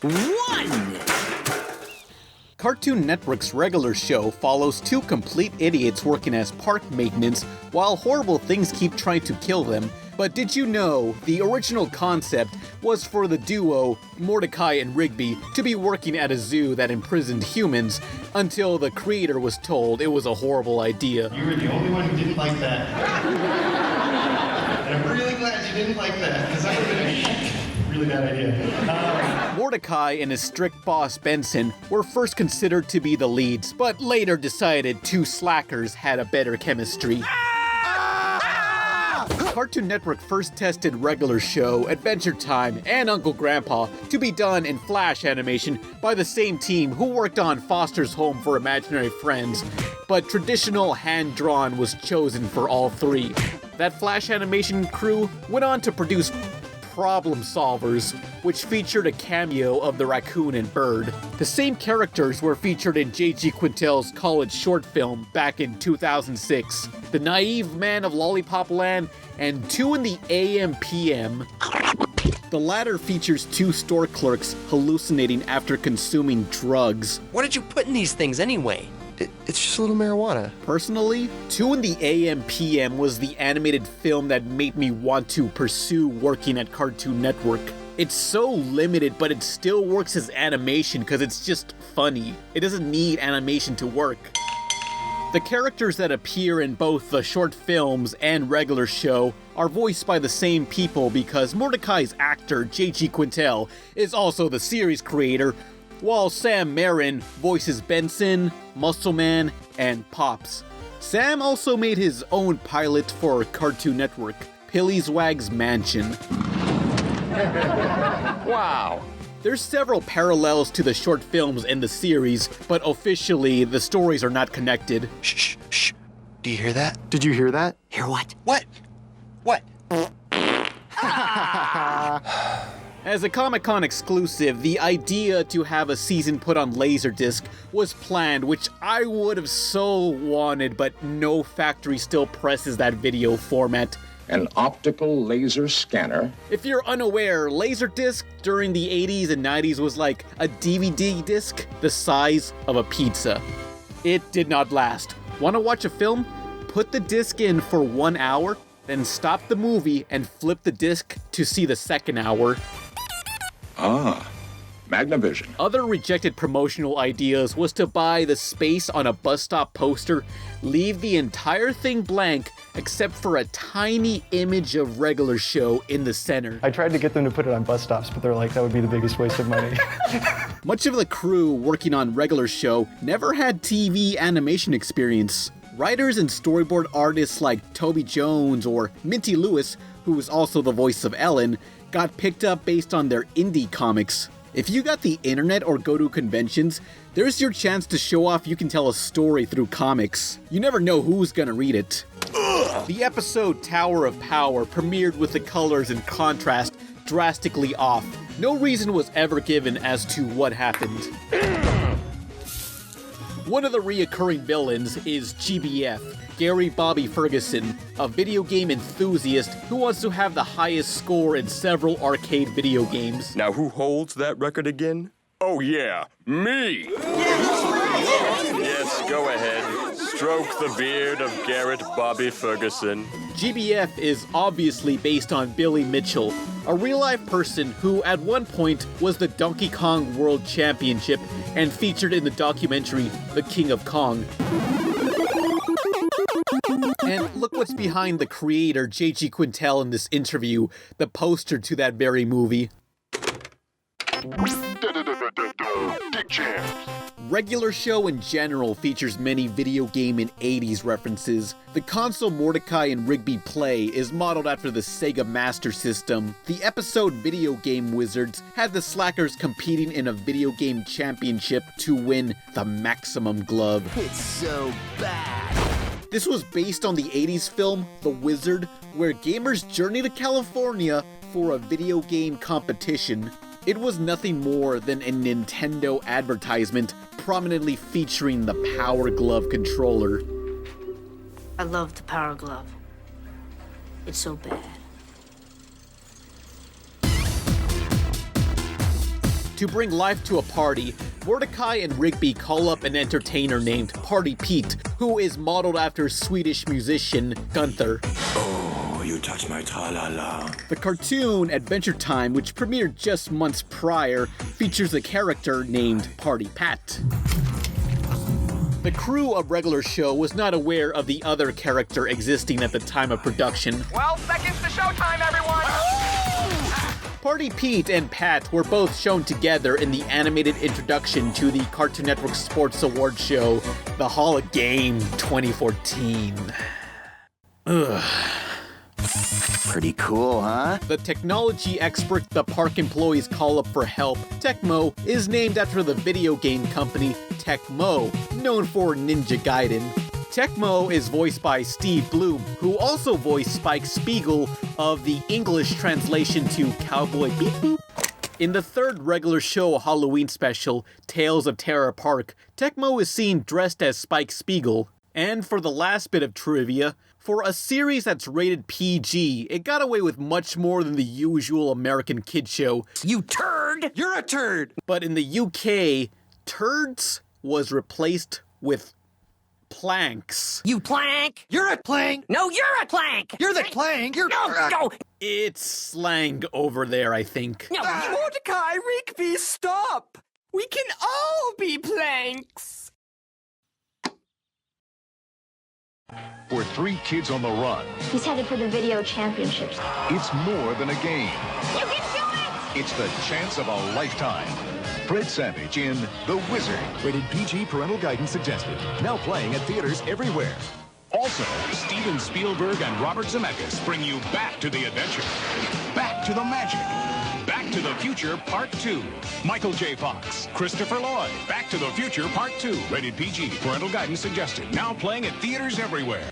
1. Cartoon Network's regular show follows two complete idiots working as park maintenance while horrible things keep trying to kill them. But did you know the original concept was for the duo Mordecai and Rigby to be working at a zoo that imprisoned humans until the creator was told it was a horrible idea. You were the only one who didn't like that. And I'm really glad you didn't like that, because I would have been a really bad idea. Mordecai and his strict boss Benson were first considered to be the leads, but later decided two slackers had a better chemistry. Cartoon Network first tested regular show, Adventure Time, and Uncle Grandpa to be done in Flash animation by the same team who worked on Foster's Home for Imaginary Friends, but traditional hand-drawn was chosen for all three. That Flash animation crew went on to produce Problem Solvers, which featured a cameo of the raccoon and bird. The same characters were featured in J.G. Quintel's college short film back in 2006, The Naive Man of Lollipop Land and 2 in the AM PM. The latter features two store clerks hallucinating after consuming drugs. What did you put in these things anyway? It's just a little marijuana. Personally, 2 in the AM PM was the animated film that made me want to pursue working at Cartoon Network. It's so limited, but it still works as animation because it's just funny. It doesn't need animation to work. The characters that appear in both the short films and regular show are voiced by the same people because Mordecai's actor, J.G. Quintel, is also the series creator, while Sam Marin voices Benson, Muscleman, and Pops. Sam also made his own pilot for Cartoon Network, Pillowass Mansion. Wow. There's several parallels to the short films in the series, but officially the stories are not connected. Shh, shh. Do you hear that? Did you hear that? Hear what? What? What? As a Comic-Con exclusive, the idea to have a season put on Laserdisc was planned, which I would have so wanted, but no factory still presses that video format. An optical laser scanner. If you're unaware, Laserdisc during the 80s and 90s was like a DVD disc the size of a pizza. It did not last. Want to watch a film? Put the disc in for 1 hour, then stop the movie and flip the disc to see the second hour. Ah, Magnavision. Other rejected promotional ideas was to buy the space on a bus stop poster, leave the entire thing blank except for a tiny image of regular show in the center. I tried to get them to put it on bus stops, but they're like, that would be the biggest waste of money. Much of the crew working on regular show never had TV animation experience. Writers and storyboard artists like Toby Jones or Minty Lewis, who was also the voice of Ellen, got picked up based on their indie comics. If you got the internet or go to conventions, there's your chance to show off you can tell a story through comics. You never know who's gonna read it. The episode Tower of Power premiered with the colors and contrast drastically off. No reason was ever given as to what happened. One of the reoccurring villains is GBF, Gary Bobby Ferguson, a video game enthusiast who wants to have the highest score in several arcade video games. Now who holds that record again? Oh yeah, me! Yes, go ahead. Stroke the beard of Garrett Bobby Ferguson. GBF is obviously based on Billy Mitchell, a real-life person who at one point was the Donkey Kong World Championship and featured in the documentary The King of Kong. And look what's behind the creator J.G. Quintel in this interview, the poster to that very movie. Regular show in general features many video game and 80s references. The console Mordecai and Rigby play is modeled after the Sega Master System. The episode Video Game Wizards had the slackers competing in a video game championship to win the Maximum Glove. It's so bad. This was based on the 80s film The Wizard, where gamers journey to California for a video game competition. It was nothing more than a Nintendo advertisement prominently featuring the Power Glove controller. I love the Power Glove. It's so bad. To bring life to a party, Mordecai and Rigby call up an entertainer named Party Pete, who is modeled after Swedish musician Gunther. Oh, you touch my tra-la-la. The cartoon Adventure Time, which premiered just months prior, features a character named Party Pat. The crew of Regular Show was not aware of the other character existing at the time of production. 12 seconds to showtime, everyone! Party Pete and Pat were both shown together in the animated introduction to the Cartoon Network Sports Award show, The Hall of Game 2014. Ugh. Pretty cool, huh? The technology expert the park employees call up for help, Tecmo, is named after the video game company Tecmo, known for Ninja Gaiden. Tecmo is voiced by Steve Bloom, who also voiced Spike Spiegel of the English translation to Cowboy Beep Boop. In the third Regular Show Halloween special, Tales of Terror Park, Tecmo is seen dressed as Spike Spiegel. And for the last bit of trivia, for a series that's rated PG, it got away with much more than the usual American kid show. You turd! You're a turd! But in the UK, turds was replaced with planks. You plank! You're a plank! No, you're a plank! You're the plank! You're... No! It's slang over there, I think. No! Mordecai, Rigby, stop! We can all be planks! For 3 kids on the run, He's headed for the video championships. it's more than a game. You can do it! It's the chance of a lifetime. Fred Savage in The Wizard. Rated PG, parental guidance suggested. Now playing at theaters everywhere. Also, Steven Spielberg and Robert Zemeckis bring you back to the adventure. Back to the magic. Back to the Future Part 2. Michael J. Fox, Christopher Lloyd. Back to the Future Part 2. Rated PG, parental guidance suggested. Now playing at theaters everywhere.